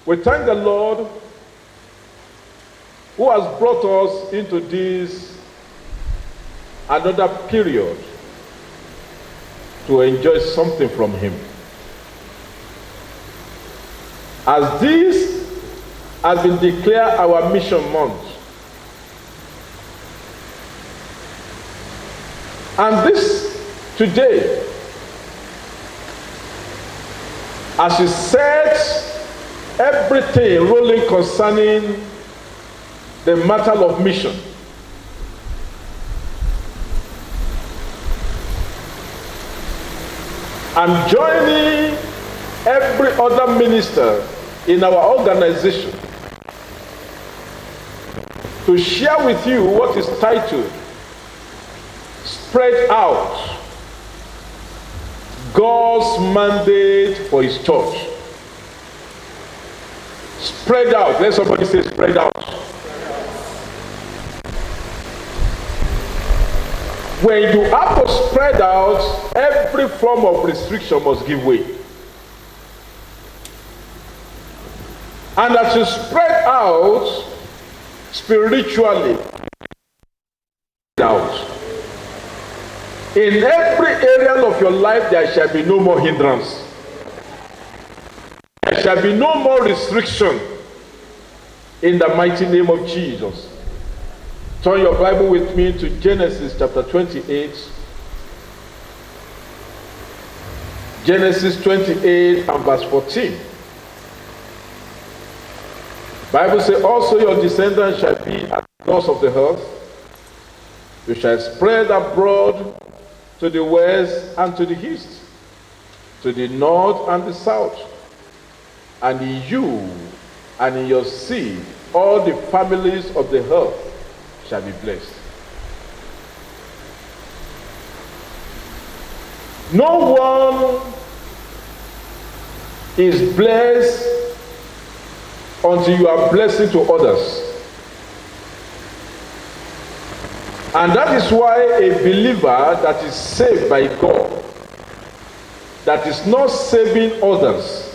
We thank the Lord who has brought us into this another period to enjoy something from Him. As this has been declared our mission month, and this today, as we set everything rolling concerning the matter of mission, I'm joining every other minister in our organization to share with you what is titled Spread Out, God's Mandate for His Church. Spread out. Let somebody say spread out. When you have to spread out, every form of restriction must give way. And as you spread out spiritually, out in every area of your life, there shall be no more hindrance. There shall be no more restriction in the mighty name of Jesus. Turn your Bible with me to Genesis chapter 28. Genesis 28 and verse 14. Bible says, also your descendants shall be as the dust of the earth. You shall spread abroad to the west and to the east, to the north and the south. And in you and in your seed, all the families of the earth shall be blessed. No one is blessed until you are blessing to others. And that is why a believer that is saved by God, that is not saving others,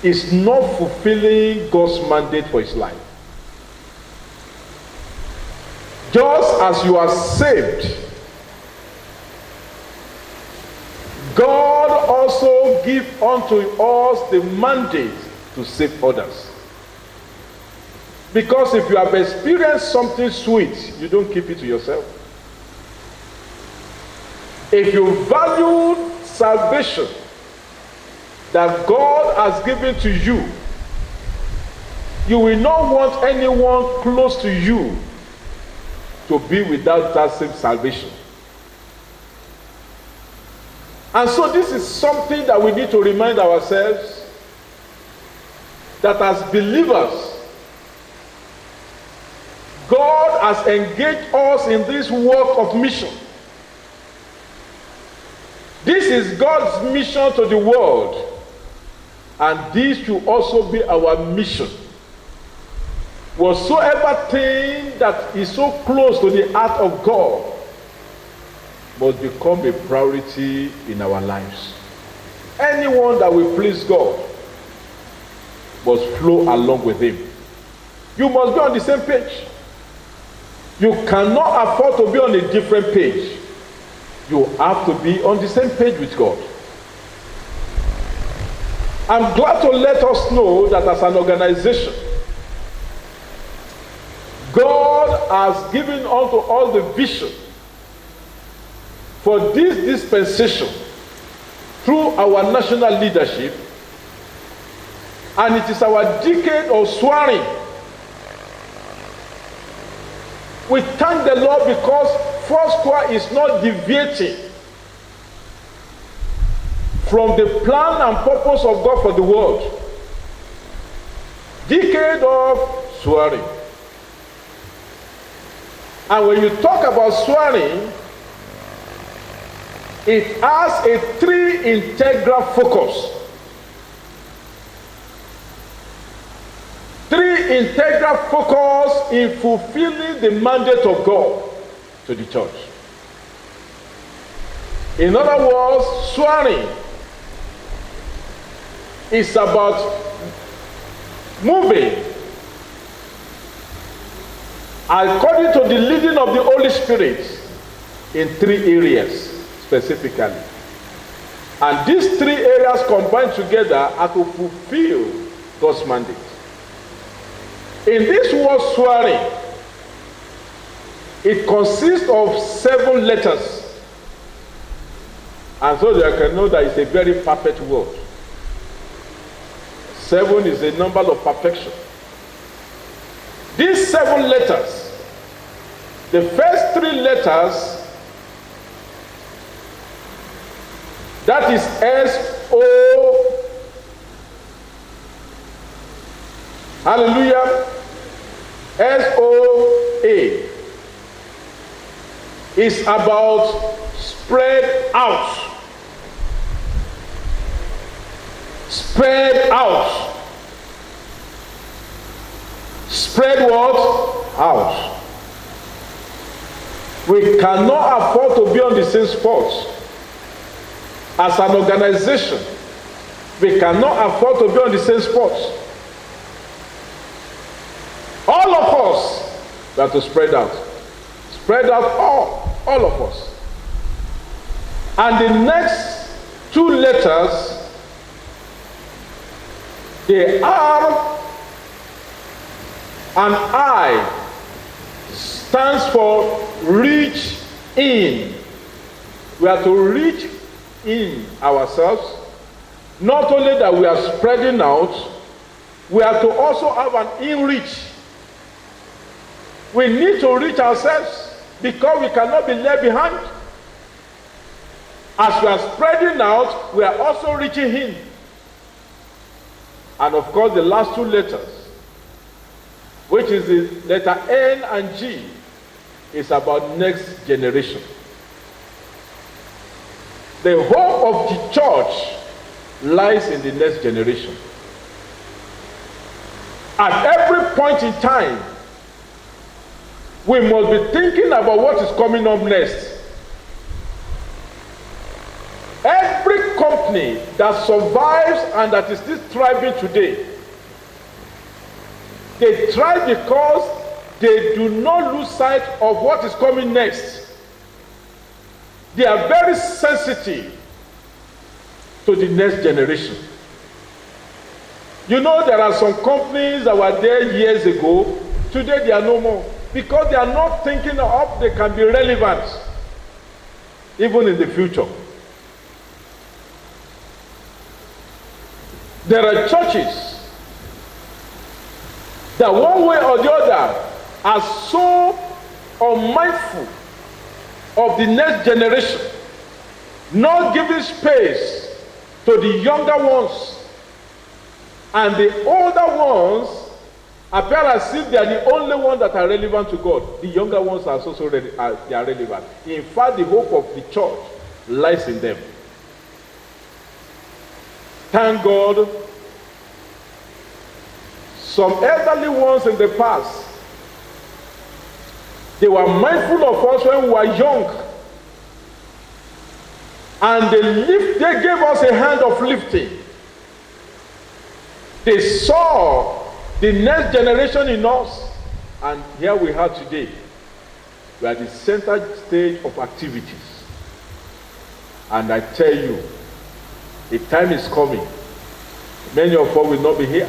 is not fulfilling God's mandate for his life. Just as you are saved, God also gives unto us the mandate to save others. Because if you have experienced something sweet, you don't keep it to yourself. If you value salvation that God has given to you, you will not want anyone close to you to be without that same salvation. And so this is something that we need to remind ourselves, that as believers, God has engaged us in this work of mission. This is God's mission to the world, and this should also be our mission. Whatsoever thing that is so close to the heart of God must become a priority in our lives. Anyone that will please God must flow along with Him. You must be on the same page. You cannot afford to be on a different page. You have to be on the same page with God. I'm glad to let us know that as an organization, God has given unto us the vision for this dispensation through our national leadership, and it is our decade of swearing. We thank the Lord because Foursquare is not deviating from the plan and purpose of God for the world. Decade of swearing. And when you talk about swearing, it has a three integral focus. Three integral focus in fulfilling the mandate of God to the church. In other words, swearing is about moving according to the leading of the Holy Spirit in 3 areas specifically. And these 3 areas combined together are to fulfill God's mandate. In this word swearing, it consists of 7 letters. And so you can know that it's a very perfect word. 7 is a number of perfection. These 7 letters, the first 3 letters, that is S-O, hallelujah, S-O-A, is about spread out. Spread out. Spread what? Out. We cannot afford to be on the same spot. As an organization, we cannot afford to be on the same spot. All of us have to spread out. Spread out all of us. And the next 2 letters, the R and I stands for reach in. We are to reach in ourselves. Not only that we are spreading out, we are to also have an in-reach. We need to reach ourselves because we cannot be left behind. As we are spreading out, we are also reaching in. And of course, the last 2 letters, which is the letter N and G, is about next generation. The hope of the church lies in the next generation. At every point in time, we must be thinking about what is coming up next. Every company that survives and that is still thriving today, they thrive because they do not lose sight of what is coming next. They are very sensitive to the next generation. You know, there are some companies that were there years ago, today they are no more, because they are not thinking of they can be relevant even in the future. There are churches that one way or the other are so unmindful of the next generation, not giving space to the younger ones, and the older ones appear as if they are the only ones that are relevant to God. The younger ones are also they are relevant. In fact, the hope of the church lies in them. Thank God, some elderly ones in the past, they were mindful of us when we were young. And they gave us a hand of lifting. They saw the next generation in us. And here we are today. We are the center stage of activities. And I tell you, the time is coming. Many of us will not be here.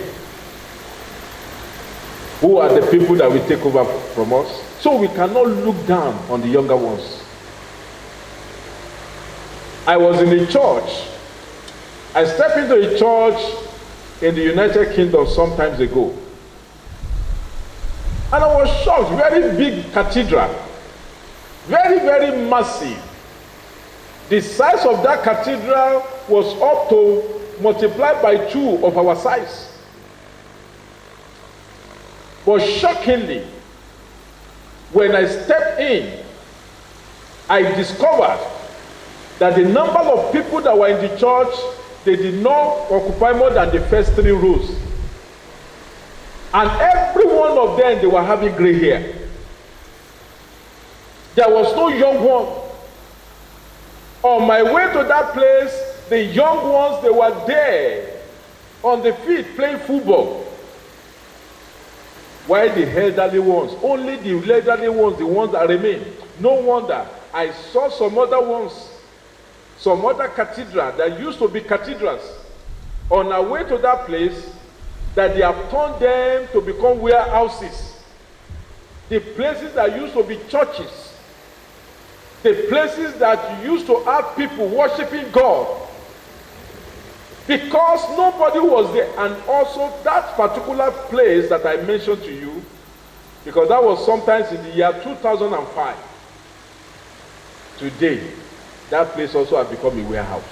Who are the people that will take over from us? So we cannot look down on the younger ones. I was in a church. I stepped into a church in the United Kingdom some times ago. And I was shocked. Very big cathedral. Very, very massive. The size of that cathedral was up to multiplied by 2 of our size. But shockingly, when I stepped in, I discovered that the number of people that were in the church, they did not occupy more than the first 3 rows. And every one of them, they were having gray hair. There was no young one. On my way to that place, the young ones, they were there on the field playing football. Why the elderly ones? Only the elderly ones, the ones that remain. No wonder. I saw some other ones, some other cathedral that used to be cathedrals, on our way to that place, that they have turned them to become warehouses. The places that used to be churches, the places that used to have people worshiping God, because nobody was there. And also that particular place that I mentioned to you, because that was sometimes in the year 2005. Today, that place also has become a warehouse.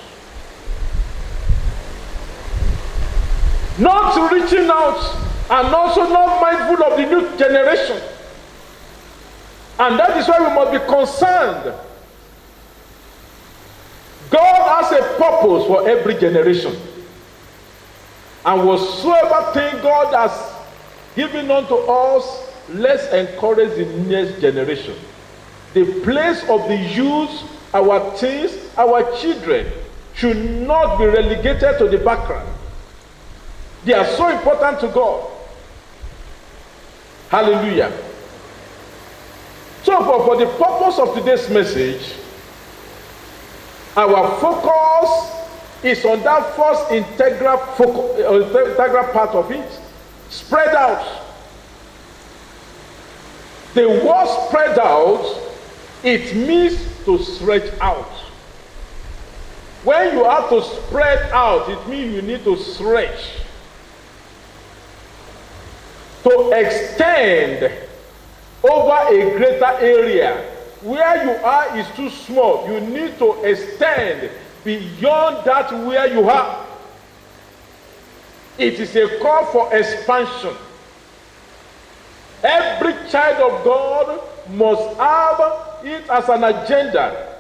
Not reaching out, and also not mindful of the new generation. And that is why we must be concerned. God has a purpose for every generation. And whatsoever thing God has given unto us, let's encourage the next generation. The place of the youth, our teens, our children should not be relegated to the background. They are so important to God. Hallelujah. So for the purpose of today's message, our focus is on that first integral part of it. Spread out. The word spread out, it means to stretch out. When you have to spread out, it means you need to stretch. To extend over a greater area. Where you are is too small. You need to extend beyond that where you are. It is a call for expansion. Every child of God must have it as an agenda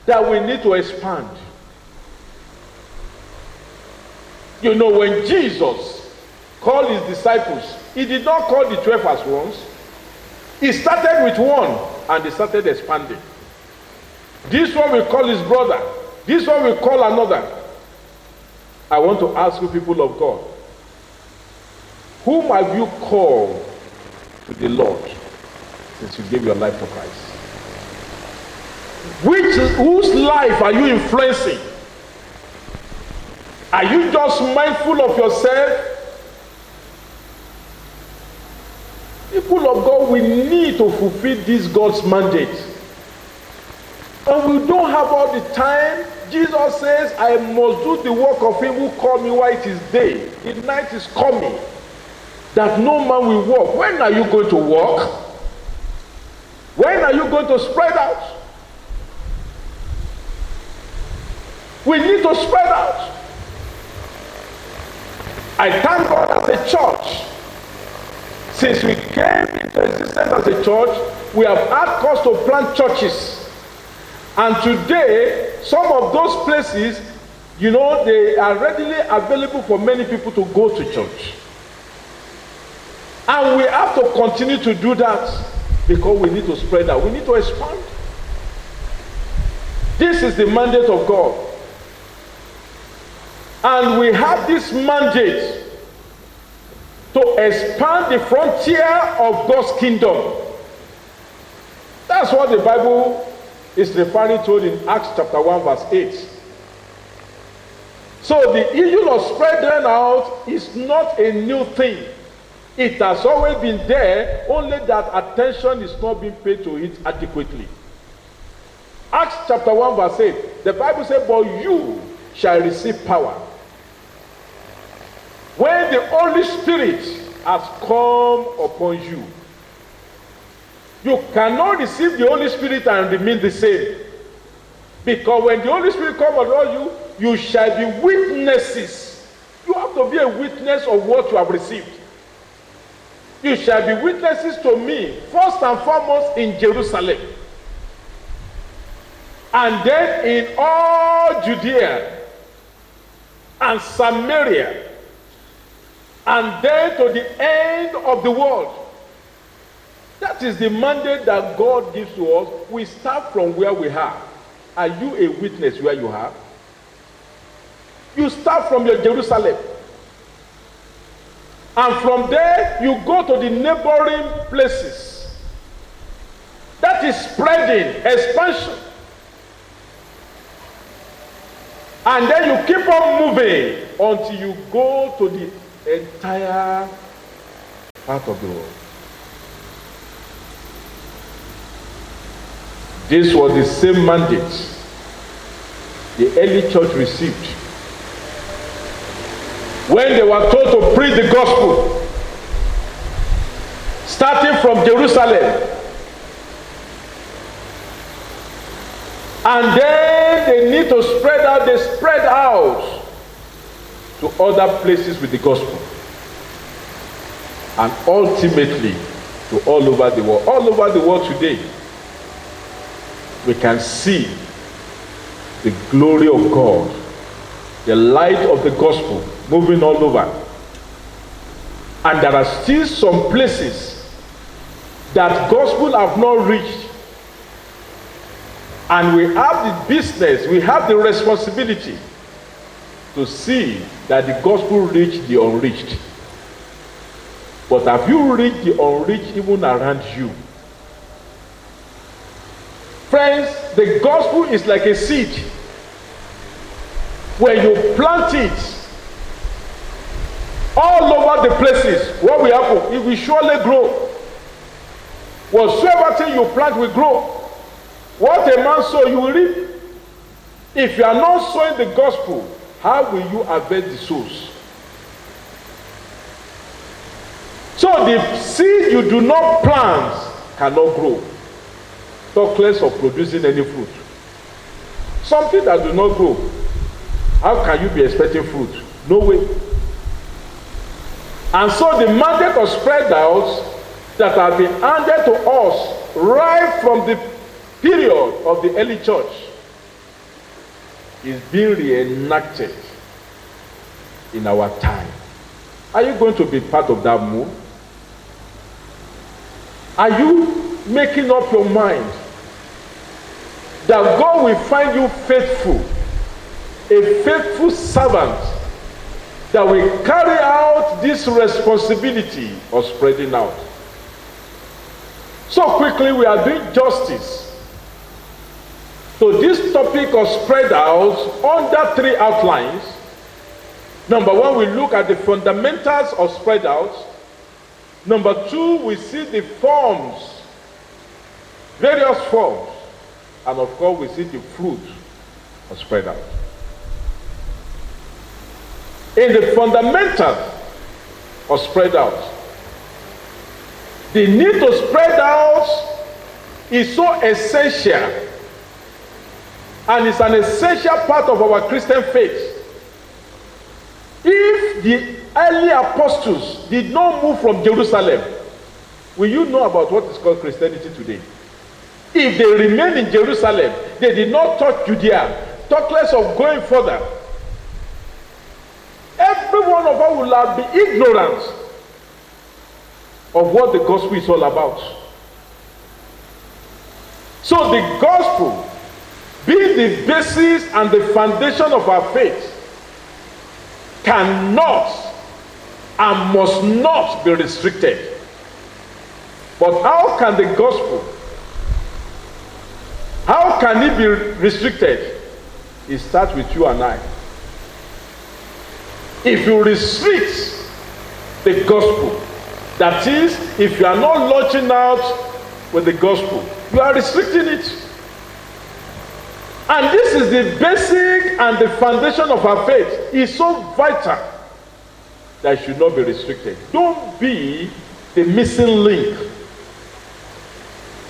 that we need to expand. You know, when Jesus called his disciples, he did not call the 12 as ones. He started with one and they started expanding. This one we call his brother. This one we call another. I want to ask you, people of God, whom have you called to the Lord since you gave your life to Christ? Whose life are you influencing? Are you just mindful of yourself? People of God, we need to fulfill this God's mandate. And we don't have all the time. Jesus says, I must do the work of him who called me while it is day. The night is coming, that no man will walk. When are you going to walk? When are you going to spread out? We need to spread out. I thank God as a church. Since we came into existence as a church, we have had cause to plant churches. And today, some of those places, you know, they are readily available for many people to go to church. And we have to continue to do that because we need to spread out. We need to expand. This is the mandate of God. And we have this mandate to expand the frontier of God's kingdom. That's what the Bible is referring to in Acts chapter 1 verse 8. So the issue of spreading out is not a new thing. It has always been there, only that attention is not being paid to it adequately. Acts chapter 1 verse 8, the Bible says, but you shall receive power when the Holy Spirit has come upon you. You cannot receive the Holy Spirit and remain the same. Because when the Holy Spirit comes upon you, you shall be witnesses. You have to be a witness of what you have received. You shall be witnesses to me, first and foremost in Jerusalem. And then in all Judea and Samaria, and then to the end of the world. That is the mandate that God gives to us. We start from where we are. Are you a witness where you are? You start from your Jerusalem. And from there, you go to the neighboring places. That is spreading, expansion. And then you keep on moving until you go to the entire part of the world. This was the same mandate the early church received when they were told to preach the gospel, starting from Jerusalem. And then they need to spread out, they spread out to other places with the gospel. And ultimately to all over the world. All over the world today, we can see the glory of God, the light of the gospel moving all over. And there are still some places that gospel have not reached. And we have the business, we have the responsibility to see that the gospel reach the unreached. But have you reached the unreached even around you? Friends, the gospel is like a seed. When you plant it all over the places, what will happen? It will surely grow. Whatsoever thing you plant will grow. What a man sow, you will reap. If you are not sowing the gospel, how will you harvest the souls? So the seed you do not plant cannot grow. Talk less of producing any fruit. Something that do not grow, how can you be expecting fruit? No way. And so the mandate of spread out that has been handed to us right from the period of the early church is being reenacted in our time. Are you going to be part of that move? Are you making up your mind that God will find you faithful, a faithful servant that will carry out this responsibility of spreading out? So quickly we are doing justice to this topic of spread out under three outlines. Number one, we look at the fundamentals of spread out. Number two, we see the forms, various forms. And of course, we see the fruit of spread out. In the fundamentals of spread out, the need to spread out is so essential, and it's an essential part of our Christian faith. If the early apostles did not move from Jerusalem, will you know about what is called Christianity today? If they remained in Jerusalem, they did not touch Judea, talk less of going further, every one of us will have been ignorant of what the gospel is all about. So the gospel, being the basis and the foundation of our faith, cannot and must not be restricted. But how can the gospel, how can it be restricted? It starts with you and I. If you restrict the gospel, that is, if you are not launching out with the gospel, you are restricting it. And this is the basic and the foundation of our faith. It's so vital that it should not be restricted. Don't be the missing link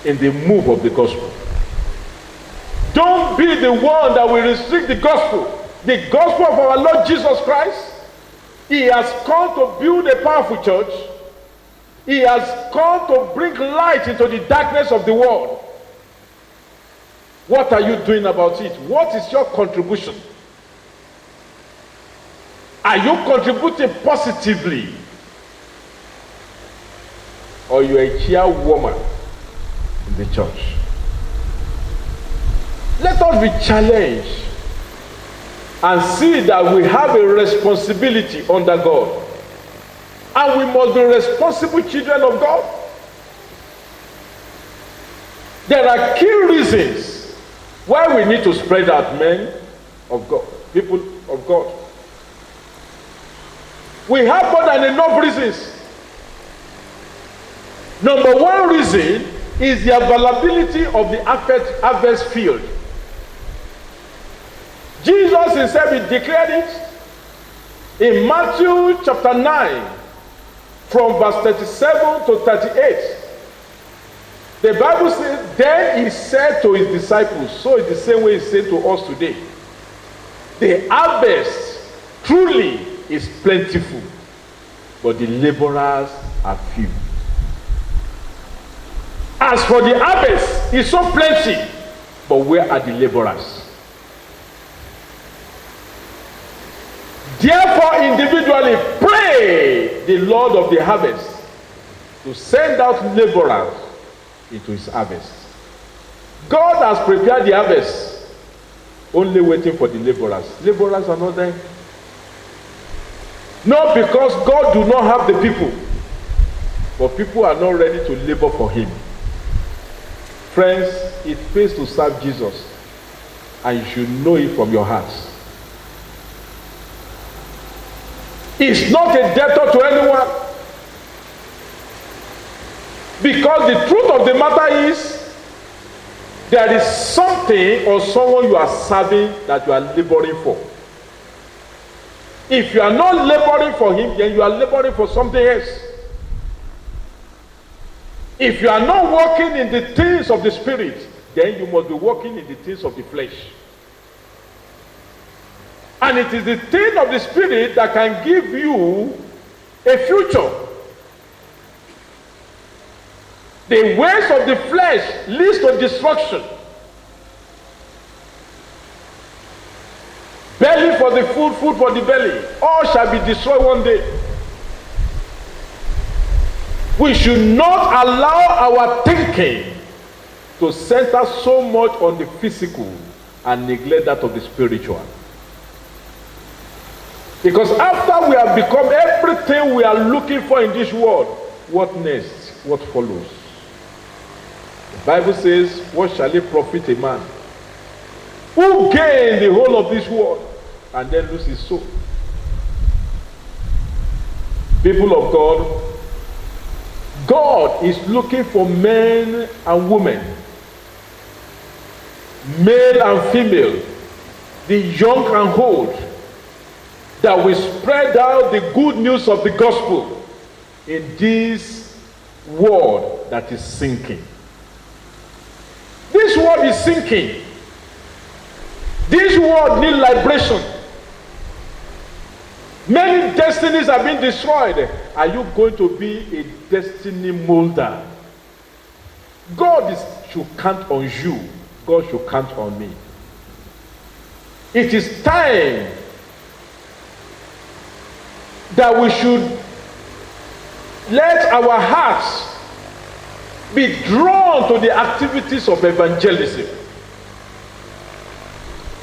in the move of the gospel. Don't be the one that will restrict the gospel. The gospel of our Lord Jesus Christ. He has come to build a powerful church. He has come to bring light into the darkness of the world. What are you doing about it? What is your contribution? Are you contributing positively? Or you are a chairwoman in the church? Let us be challenged and see that we have a responsibility under God And we must be responsible children of God. There are key reasons why we need to spread out men of God, people of God. We have more than enough reasons. Number one reason is the availability of the harvest field. Jesus himself declared it in Matthew chapter 9 from verse 37 to 38. The Bible says, then he said to his disciples, so it's the same way he said to us today, the harvest truly is plentiful, but the laborers are few. As for the harvest, it's so plenty, but where are the laborers? Therefore, individually pray the Lord of the harvest to send out laborers into his harvest. God has prepared the harvest, only waiting for the laborers. Laborers are not there. Not because God do not have the people, but people are not ready to labor for him. Friends, it pays to serve Jesus, and you should know it from your hearts. He's not a debtor to anyone. Because the truth of the matter is, there is something or someone you are serving that you are laboring for. If you are not laboring for him, then you are laboring for something else. If you are not working in the things of the Spirit, then you must be working in the things of the flesh. And it is the thing of the Spirit that can give you a future. The ways of the flesh leads to destruction. Belly for the food, food for the belly. All shall be destroyed one day. We should not allow our thinking to center so much on the physical and neglect that of the spiritual. Because after we have become everything we are looking for in this world, what next? What follows? The Bible says, what shall it profit a man who gain the whole of this world and then lose his soul? People of God, God is looking for men and women, male and female, the young and old, that will spread out the good news of the gospel in this world that is sinking. This world is sinking. This world needs liberation. Many destinies have been destroyed. Are you going to be a destiny molder? God should count on you. God should count on me. It is time that we should let our hearts be drawn to the activities of evangelism.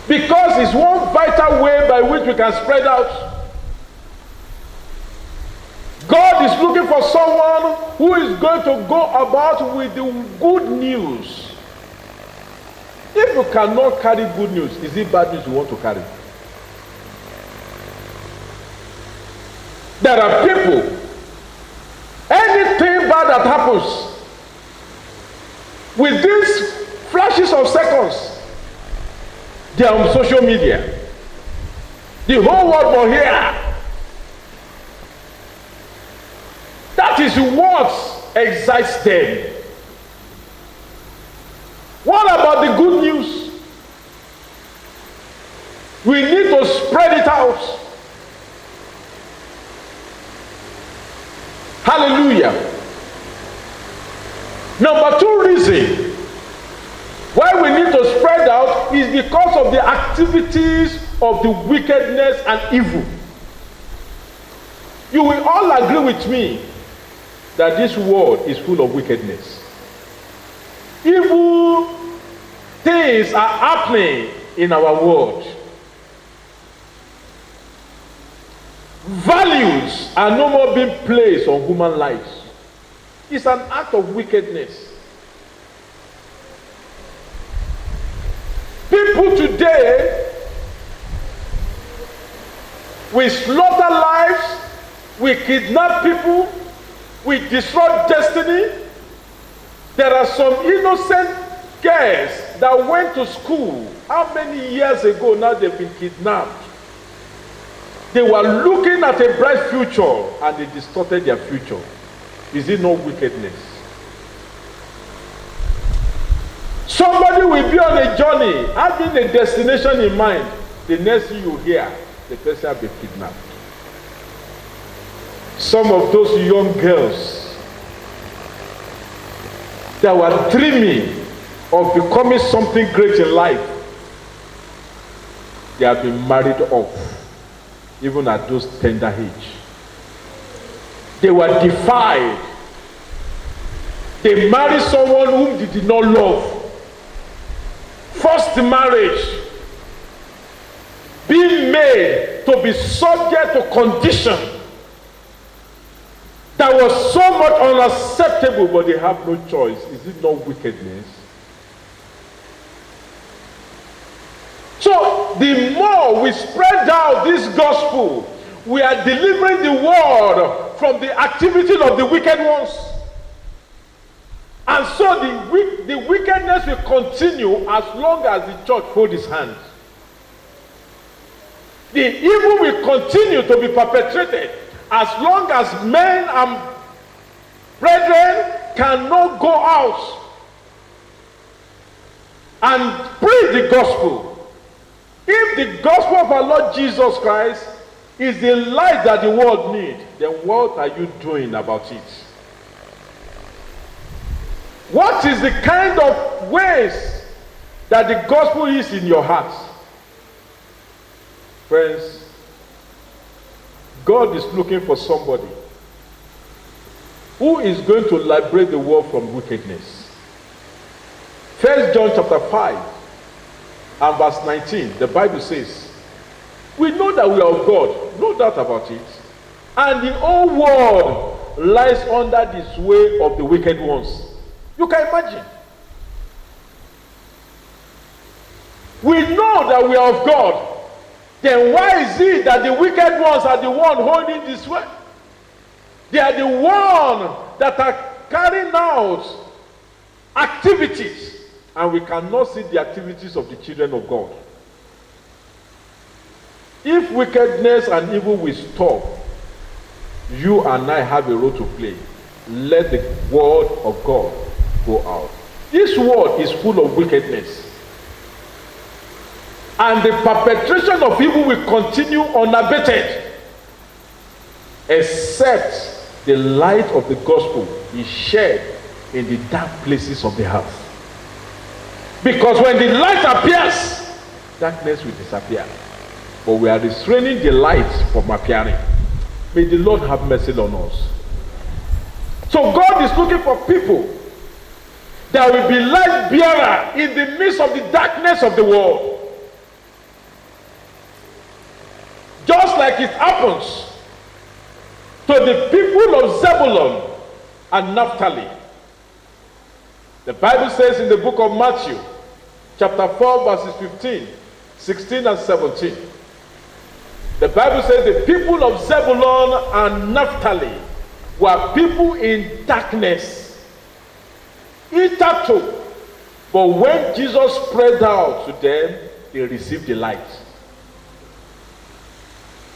Because it's one vital way by which we can spread out. God is looking for someone who is going to go about with the good news. If you cannot carry good news, is it bad news you want to carry? There are people, anything bad that happens, with these flashes of seconds, they are on social media. The whole world will hear. That is what excites them. What about the good news? We need to spread it out. Hallelujah. Number two reason why we need to spread out is because of the activities of the wickedness and evil. You will all agree with me that this world is full of wickedness. Evil things are happening in our world. values are no more being placed on human lives. It's an act of wickedness. People today, we slaughter lives, we kidnap people, we destroy destiny. There are some innocent girls that went to school. How many years ago now they've been kidnapped? They were looking at a bright future and they distorted their future. Is it not wickedness? Somebody will be on a journey, having a destination in mind. The next thing you hear, the person has been kidnapped. Some of those young girls that were dreaming of becoming something great in life, they have been married off, even at those tender age. They were defied. They married someone whom they did not love. Forced marriage, being made to be subject to condition that was so much unacceptable, but they have no choice. Is it not wickedness? So the more we spread out this gospel, we are delivering the word from the activities of the wicked ones. And so the wickedness will continue as long as the church holds its hand. The evil will continue to be perpetrated as long as men and brethren cannot go out and preach the gospel. If the gospel of our Lord Jesus Christ is the light that the world needs, then what are you doing about it? What is the kind of ways that the gospel is in your heart? Friends, God is looking for somebody who is going to liberate the world from wickedness. 1 John chapter 5 and verse 19, the Bible says, we know that we are of God, no doubt about it, and the whole world lies under the sway of the wicked ones. You can imagine. We know that we are of God. Then why is it that the wicked ones are the one holding this way? They are the one that are carrying out activities, and we cannot see the activities of the children of God. If wickedness and evil will stop, you and I have a role to play. Let the word of God go out. This world is full of wickedness, and the perpetration of evil will continue unabated, except the light of the gospel is shed in the dark places of the earth. Because when the light appears, darkness will disappear. But we are restraining the light from appearing. May the Lord have mercy on us. So God is looking for people that will be light bearer in the midst of the darkness of the world. Just like it happens to the people of Zebulun and Naphtali. The Bible says in the book of Matthew, chapter 4, verses 15, 16, and 17. The Bible says the people of Zebulun and Naphtali were people in darkness, hitherto. But when Jesus spread out to them, they received the light.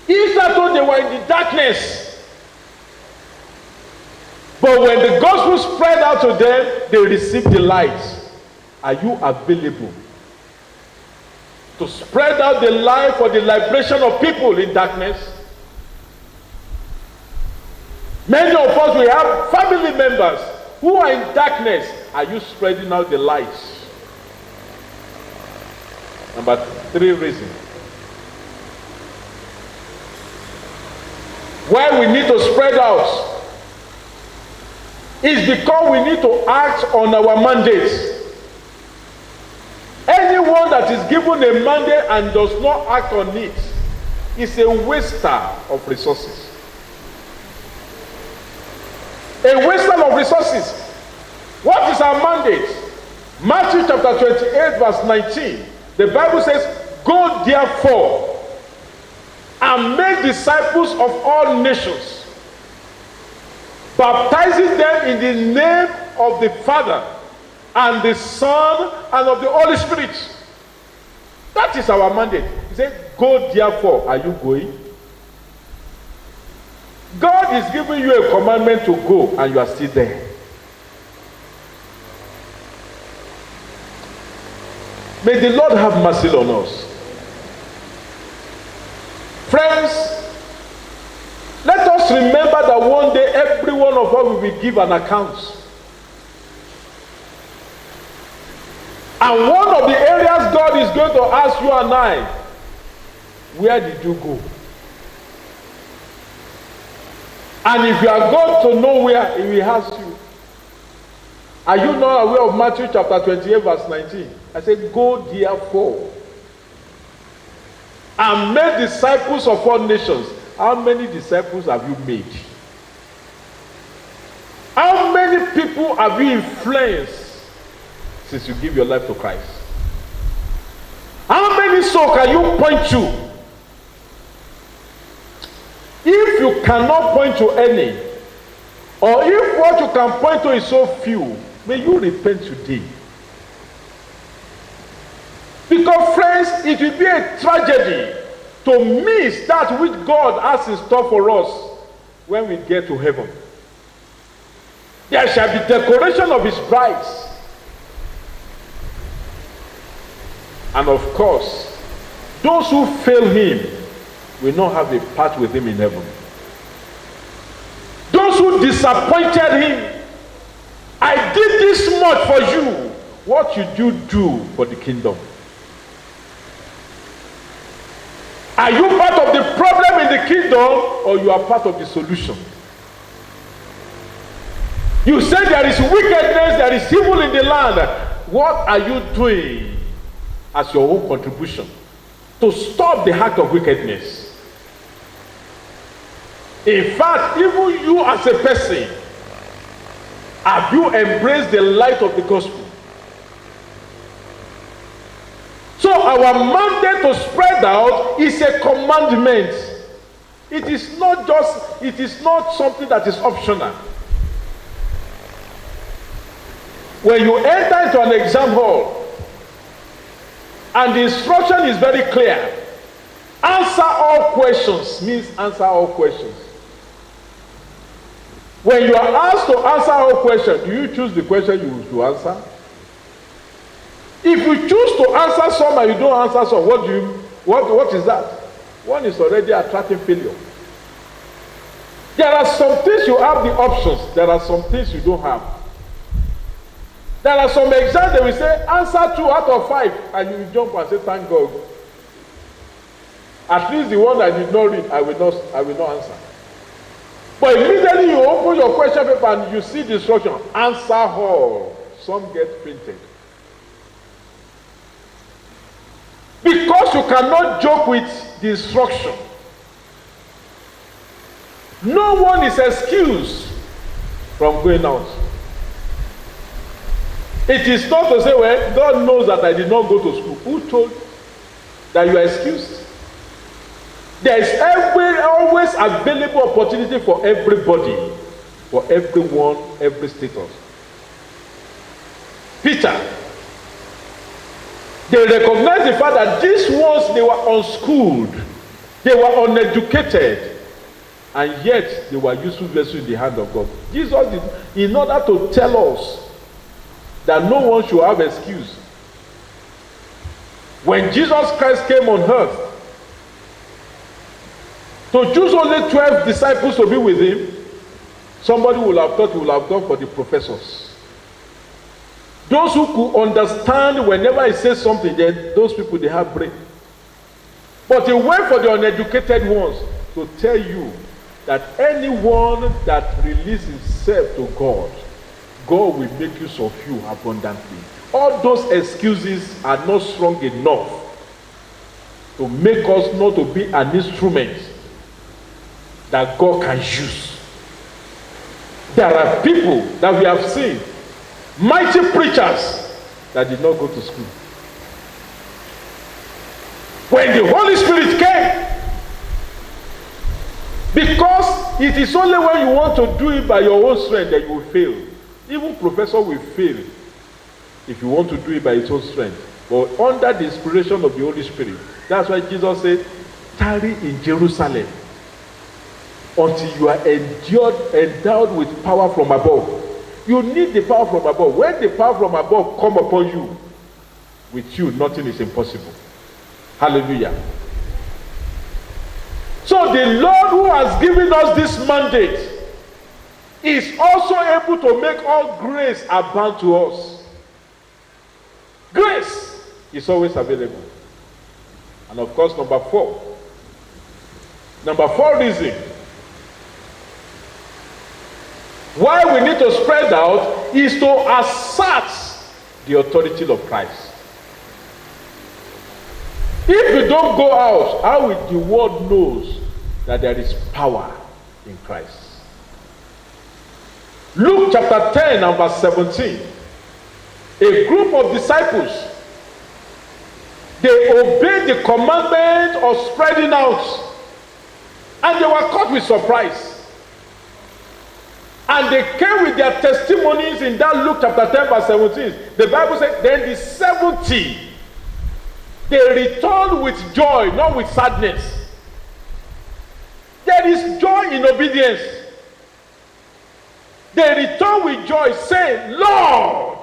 Hitherto they were in the darkness. But when the gospel spread out to them, they received the light. Are you available to spread out the light for the liberation of people in darkness? Many of us, we have family members who are in darkness. Are you spreading out the light? Number 3 reason why we need to spread out is because we need to act on our mandate. Anyone that is given a mandate and does not act on it is a waster of resources. A waster of resources. What is our mandate? Matthew chapter 28 verse 19. The Bible says, "Go therefore and make disciples of all nations, baptizing them in the name of the Father and the Son and of the Holy Spirit." That is our mandate. He said, "Go therefore." Are you going? God is giving you a commandment to go, and you are still there. May the Lord have mercy on us. Friends, let us remember that one day every one of us will give an account. And one of the areas God is going to ask you and I, where did you go? And if you are going to nowhere, He will ask you. Are you not aware of Matthew chapter 28 verse 19? I said, "Go therefore and make disciples of all nations." How many disciples have you made? How many people have you influenced since you give your life to Christ? How many souls can you point to? If you cannot point to any, or if what you can point to is so few, may you repent today. Because friends, it will be a tragedy to miss that which God has in store for us when we get to heaven. There shall be decoration of His brides. And of course, those who fail Him will not have a part with Him in heaven. Those who disappointed Him, "I did this much for you." What should you do for the kingdom? Are you part of the problem in the kingdom, or you are part of the solution? You say there is wickedness, there is evil in the land. What are you doing as your own contribution to stop the act of wickedness? In fact, even you as a person, have you embraced the light of the gospel? So our mandate to spread out is a commandment. It is not something that is optional. When you enter into an exam hall and the instruction is very clear, answer all questions means answer all questions. When you are asked to answer all questions, do you choose the question you will answer? If you choose to answer some and you don't answer some, what is that? One is already attracting failure. There are some things you have the options, there are some things you don't have. There are some exams they will say answer 2 out of 5, and you will jump and say thank God. At least the one I did not read, I will not answer. But immediately you open your question paper and you see the instruction, answer all. Some get printed. Because you cannot joke with the instruction. No one is excused from going out. It is not to say, well, God knows that I did not go to school. Who told that you are excused? There is always available opportunity for everybody, for everyone, every status. Peter, they recognized the fact that these ones, they were unschooled, they were uneducated, and yet they were useful vessels in the hand of God. Jesus did, in order to tell us that no one should have excuse. When Jesus Christ came on earth, to choose only 12 disciples to be with him, somebody would have thought he would have gone for the professors. Those who could understand whenever he says something, then those people, they have brain. But he went for the uneducated ones to tell you that anyone that releases himself to God, God will make use of you abundantly. All those excuses are not strong enough. to make us not to be an instrument that God can use. There are people that we have seen, mighty preachers, that did not go to school. When the Holy Spirit came, because it is only when you want to do it by your own strength that you will fail. Even professor will fail if you want to do it by his own strength. But under the inspiration of the Holy Spirit, that's why Jesus said, tarry in Jerusalem until you are endowed with power from above. You need the power from above. When the power from above come upon you, with you nothing is impossible. Hallelujah. So the Lord who has given us this mandate is also able to make all grace abound to us. Grace is always available. And of course, number four reason why we need to spread out is to assert the authority of Christ. If we don't go out, how will the world knows that there is power in Christ? Luke chapter 10 and verse 17. A group of disciples, they obeyed the commandment of spreading out, and they were caught with surprise. And they came with their testimonies in that Luke chapter 10 verse 17. The Bible said, then the 70, they returned with joy, not with sadness. There is joy in obedience. They return with joy, saying, Lord,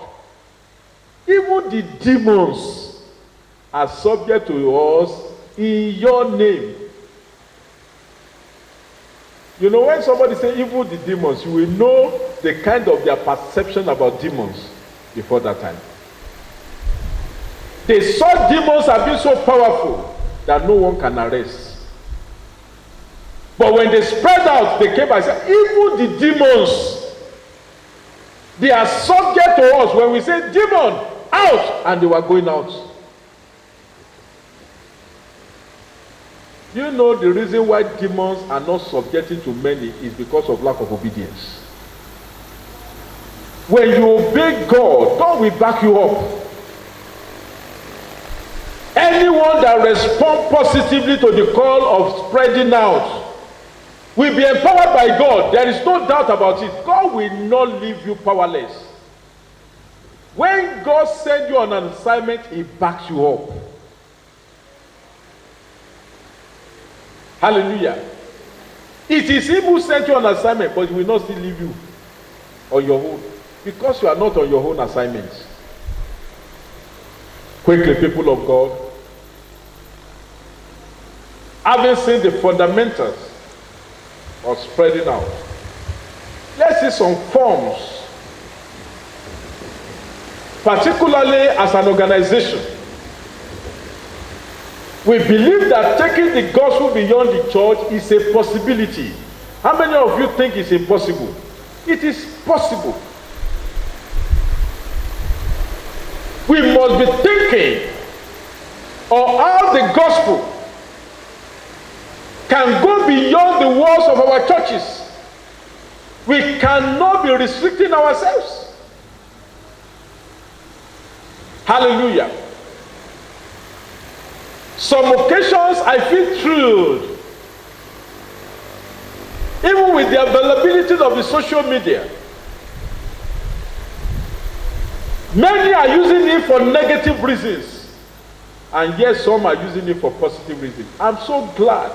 even the demons are subject to us in your name. You know, when somebody says even the demons, you will know the kind of their perception about demons before that time. They saw demons have been so powerful that no one can arrest. But when they spread out, they came and said, even the demons, they are subject to us. When we say demon, out, and they were going out. You know the reason why demons are not subjecting to many is because of lack of obedience. When you obey God, God will back you up. Anyone that responds positively to the call of spreading out will be empowered by God. There is no doubt about it. God will not leave you powerless. When God sends you on an assignment, He backs you up. Hallelujah. It is Him who sent you on assignment, but He will not still leave you on your own, because you are not on your own assignment. Quickly, people of God, having seen the fundamentals of spreading out, let's see some forms, particularly as an organization. We believe that taking the gospel beyond the church is a possibility. How many of you think it's impossible? It is possible. We must be thinking of how the gospel can go beyond the walls of our churches. We cannot be restricting ourselves. Hallelujah. Some occasions I feel thrilled, even with the availability of the social media. Many are using it for negative reasons, and yet some are using it for positive reasons. I'm so glad.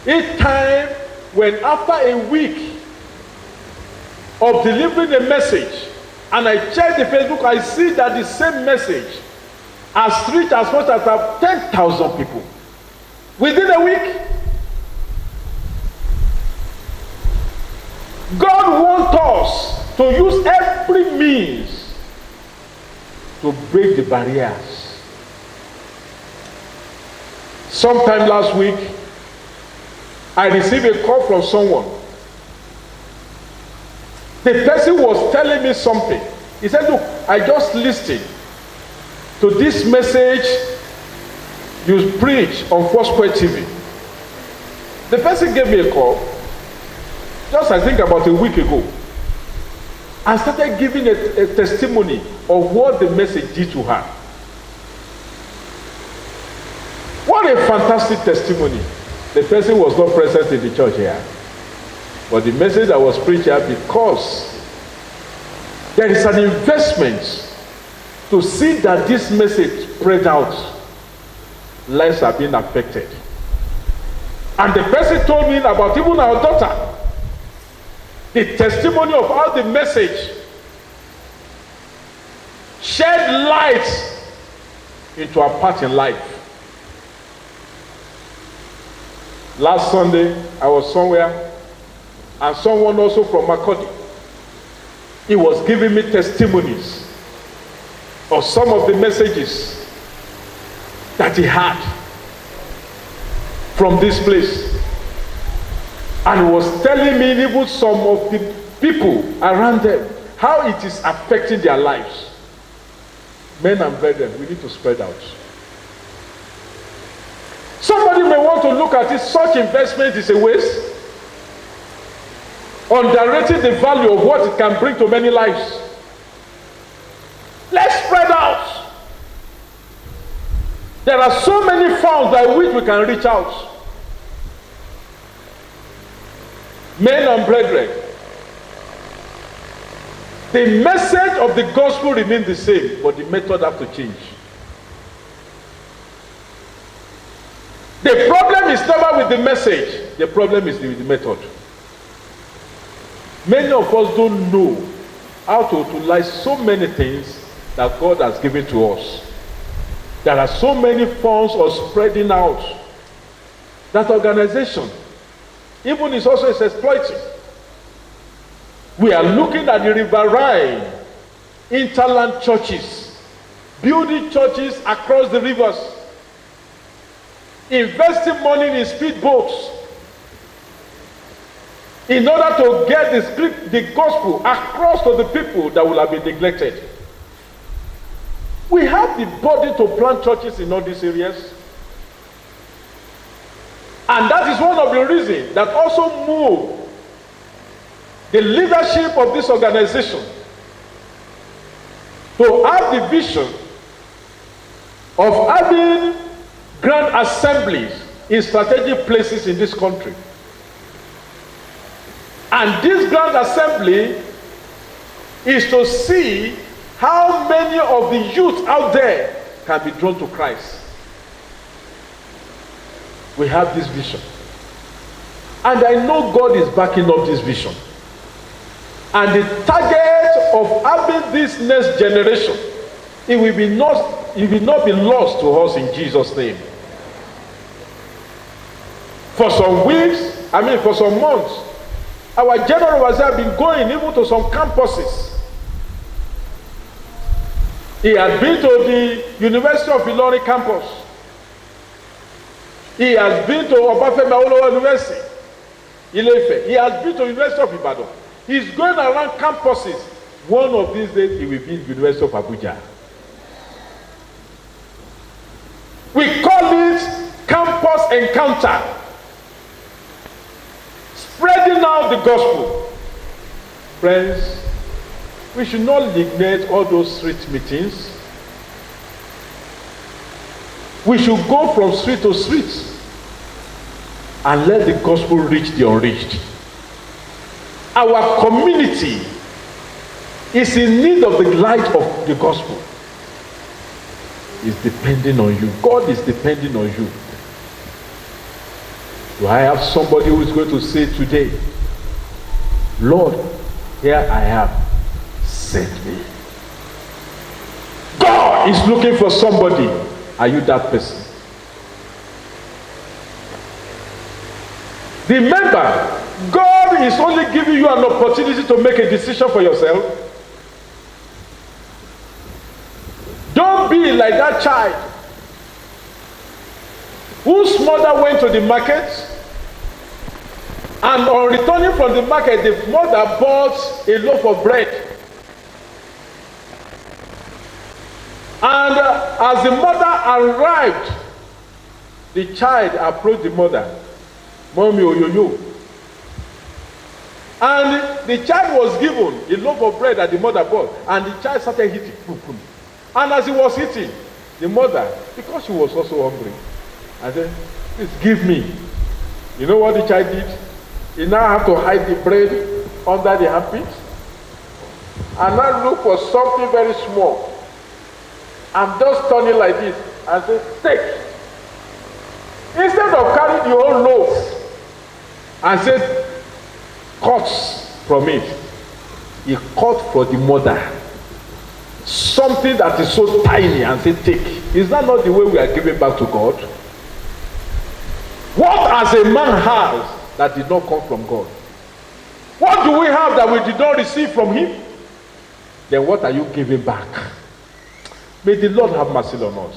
Each time when after a week of delivering a message, and I check the Facebook, I see that the same message has reached as much as 10,000 people within a week. God wants us to use every means to break the barriers. Sometime last week, I received a call from someone. The person was telling me something. He said, look, I just listened to this message you preach on Foursquare TV. The person gave me a call, just I think about a week ago, and started giving a testimony of what the message did to her. What a fantastic testimony. The person was not present in the church here, but the message that was preached here, because there is an investment to see that this message spread out, lives are being affected. And the person told me about even our daughter, the testimony of how the message shed light into our path in life. Last Sunday, I was somewhere, and someone also from Makodi, he was giving me testimonies of some of the messages that he had from this place. And he was telling me even some of the people around them, how it is affecting their lives. Men and brethren, we need to spread out. Somebody may want to look at it, such investment is a waste, underrating the value of what it can bring to many lives. Let's spread out. There are so many forms by which we can reach out. Men and brethren, the message of the gospel remains the same, but the method has to change. The problem is never with the message, the problem is with the method. Many of us don't know how to utilize so many things that God has given to us. There are so many forms of spreading out that organization even is also exploiting. We are looking at the riverine interland churches, building churches across the rivers, investing money in speedboats in order to get the gospel across to the people that will have been neglected. We have the body to plant churches in all these areas. And that is one of the reasons that also moved the leadership of this organization to have the vision of having grand assemblies in strategic places in this country. And this grand assembly is to see how many of the youth out there can be drawn to Christ. We have this vision. And I know God is backing up this vision. And the target of having this next generation, it will not be lost to us in Jesus' name. For some weeks, for some months, our general was have been going even to some campuses. He had been to the University of Ilorin campus. He has been to Obafemi Awolowo University, Ile-Ife. He has been to University of Ibadan. He's going around campuses. One of these days, he will be in the University of Abuja. We call it campus encounter. Spreading out the gospel. Friends, we should not neglect all those street meetings. We should go from street to street and let the gospel reach the unreached. Our community is in need of the light of the gospel. It's depending on you. God is depending on you. Do I have somebody who is going to say today, Lord, here I am, send me? God is looking for somebody. Are you that person? Remember, God is only giving you an opportunity to make a decision for yourself. Don't be like that child whose mother went to the market, and on returning from the market, the mother bought a loaf of bread. And as the mother arrived the child approached the mother, "Mommy, oyoyo." And the child was given a loaf of bread that the mother bought, and the child started eating. And as he was eating, the mother, because she was also hungry, I said, "Please give me." You know what the child did? He now had to hide the bread under the armpit and now look for something very small. I'm just turning like this and say, "Take." Instead of carrying the whole loaf and say, "Cut from it," he cut for the mother something that is so tiny and say, "Take." Is that not the way we are giving back to God? What has a man has that did not come from God? What do we have that we did not receive from him? Then what are you giving back? May the Lord have mercy on us.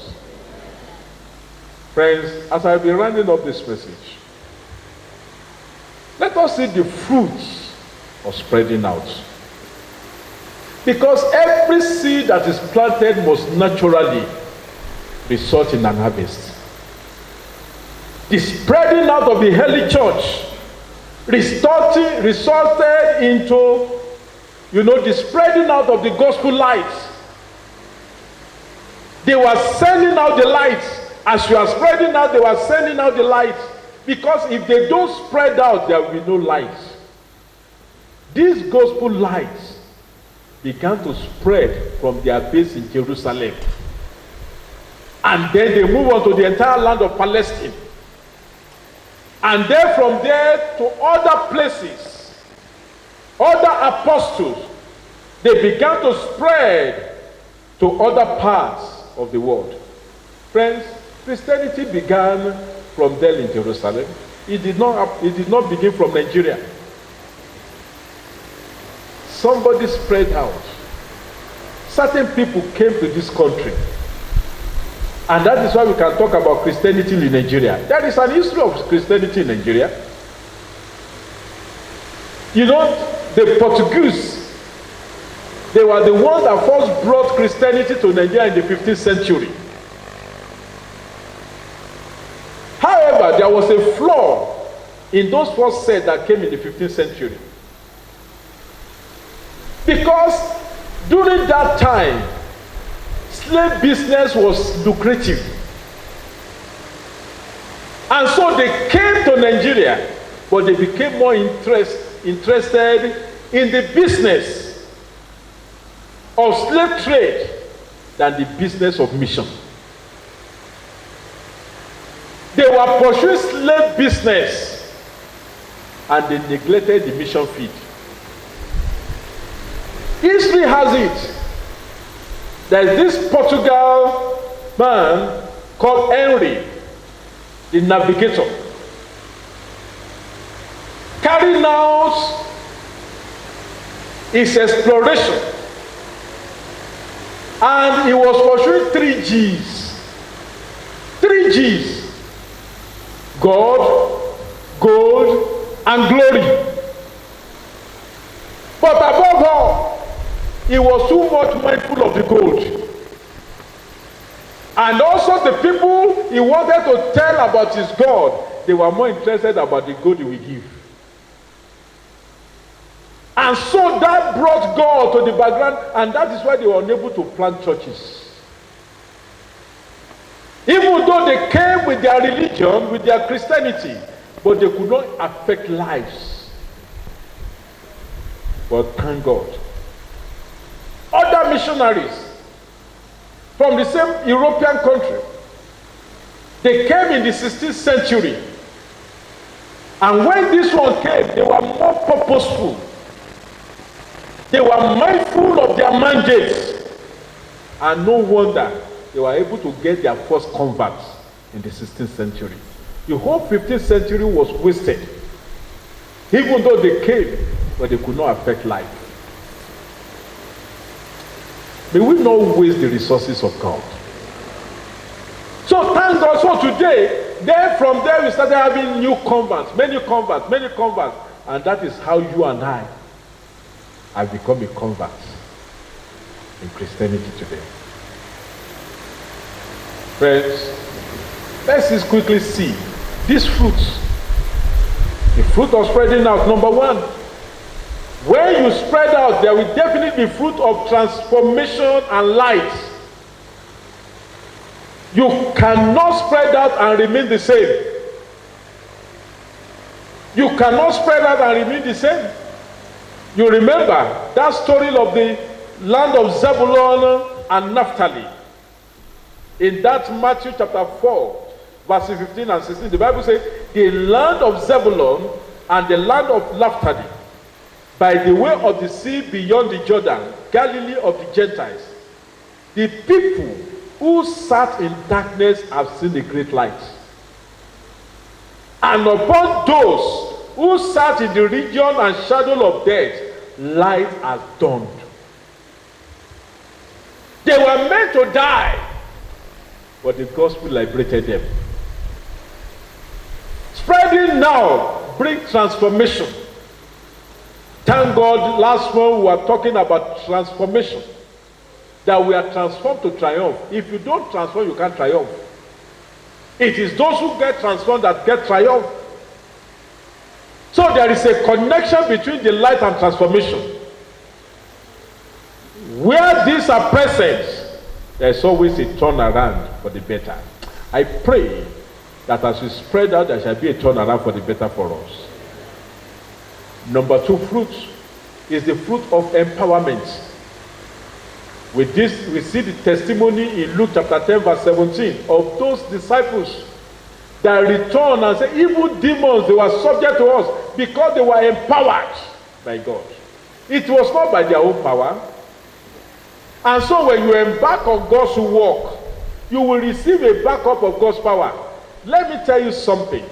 Friends, as I've been rounding up this message, let us see the fruits of spreading out. Because every seed that is planted must naturally result in an harvest. The spreading out of the early church resulted into, the spreading out of the gospel light. They were sending out the light. As you are spreading out, they were sending out the light. Because if they don't spread out, there will be no light. These gospel lights began to spread from their base in Jerusalem. And then they move on to the entire land of Palestine. And then from there to other places, other apostles, they began to spread to other parts of the world. Friends, Christianity began from there in Jerusalem. It did not begin from Nigeria. Somebody spread out. Certain people came to this country. And that is why we can talk about Christianity in Nigeria. There is an history of Christianity in Nigeria. The Portuguese, they were the ones that first brought Christianity to Nigeria in the 15th century. However, there was a flaw in those first sets that came in the 15th century. Because during that time, slave business was lucrative. And so they came to Nigeria, but they became more interested in the business of slave trade than the business of mission. They were pursuing slave business and they neglected the mission field. History has it. There's this Portugal man called Henry, the navigator, carrying out his exploration. And he was pursuing 3 G's. 3 G's. God, gold, and glory. But above all, he was too much mindful of the gold. And also the people he wanted to tell about his God, they were more interested about the gold he will give. And so that brought God to the background, and that is why they were unable to plant churches. Even though they came with their religion, with their Christianity, but they could not affect lives. But thank God, other missionaries from the same European country, they came in the 16th century. And when this one came, they were more purposeful. They were mindful of their mandates. And no wonder they were able to get their first converts in the 16th century. The whole 15th century was wasted. Even though they came, but they could not affect life. May we not waste the resources of God. So thank God. So today, from there we started having new converts, many converts. And that is how you and I have become a convert in Christianity today. Friends, Let's just quickly see these fruits. The fruit of spreading out, number one. When you spread out, there will definitely be fruit of transformation and light. You cannot spread out and remain the same. You cannot spread out and remain the same. You remember that story of the land of Zebulun and Naphtali. In that Matthew chapter 4, verses 15 and 16, the Bible says, the land of Zebulun and the land of Naphtali, by the way of the sea beyond the Jordan, Galilee of the Gentiles, the people who sat in darkness have seen a great light. And upon those who sat in the region and shadow of death, light has dawned. They were meant to die, but the gospel liberated them. Spreading now brings transformation. Thank God, last one we were talking about transformation. That we are transformed to triumph. If you don't transform, you can't triumph. It is those who get transformed that get triumph. So there is a connection between the light and transformation. Where these are present, there is always a turnaround for the better. I pray that as we spread out, there shall be a turnaround for the better for us. Number two fruit is the fruit of empowerment. With this, we see the testimony in Luke chapter 10, verse 17 of those disciples that returned and said, even demons, they were subject to us because they were empowered by God. It was not by their own power. And so when you embark on God's work, you will receive a backup of God's power. Let me tell you something.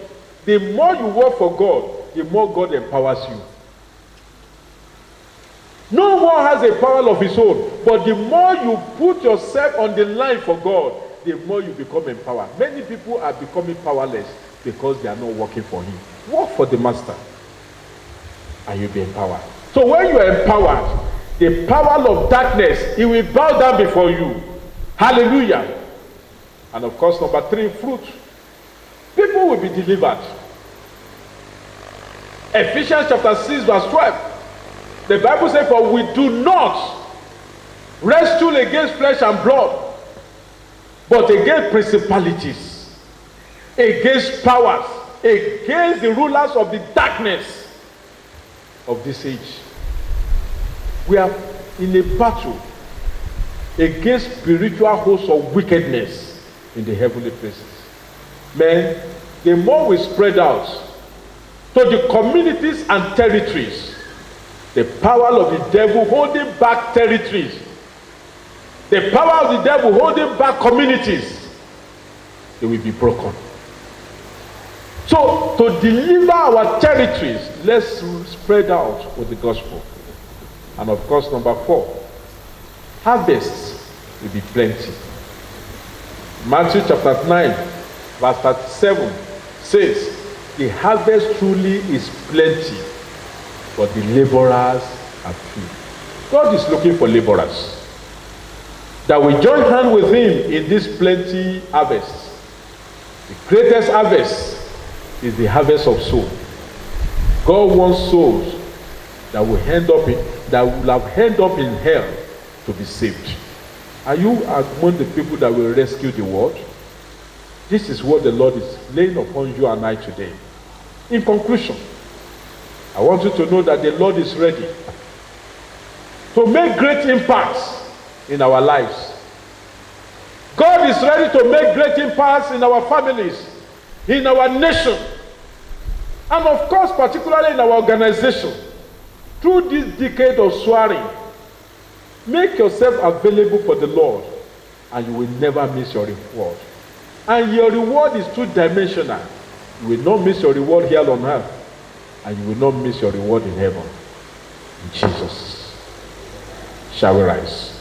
The more you work for God, the more God empowers you. No one has a power of his own, but the more you put yourself on the line for God, the more you become empowered. Many people are becoming powerless because they are not working for him. Work for the master, and you'll be empowered. So when you are empowered, the power of darkness, it will bow down before you. Hallelujah. And of course, number three, fruit. People will be delivered. Ephesians chapter 6, verse 12. The Bible says, for we do not wrestle against flesh and blood, but against principalities, against powers, against the rulers of the darkness of this age. We are in a battle against spiritual hosts of wickedness in the heavenly places. Men, the more we spread out to the communities and territories, the power of the devil holding back territories, the power of the devil holding back communities, they will be broken. So, to deliver our territories, let's spread out with the gospel. And of course, number four, harvests will be plenty. Matthew chapter 9, verse 37 says, the harvest truly is plenty, but the laborers are few. God is looking for laborers that will join hand with him in this plenty harvest. The greatest harvest is the harvest of souls. God wants souls that will have end up in hell to be saved. Are you among the people that will rescue the world? This is what the Lord is laying upon you and I today. In conclusion, I want you to know that the Lord is ready to make great impacts in our lives. God is ready to make great impacts in our families, in our nation, and of course, particularly in our organization. Through this decade of swearing, make yourself available for the Lord, and you will never miss your reward. And your reward is two-dimensional. You will not miss your reward here on earth, and you will not miss your reward in heaven. In Jesus. Shall we rise?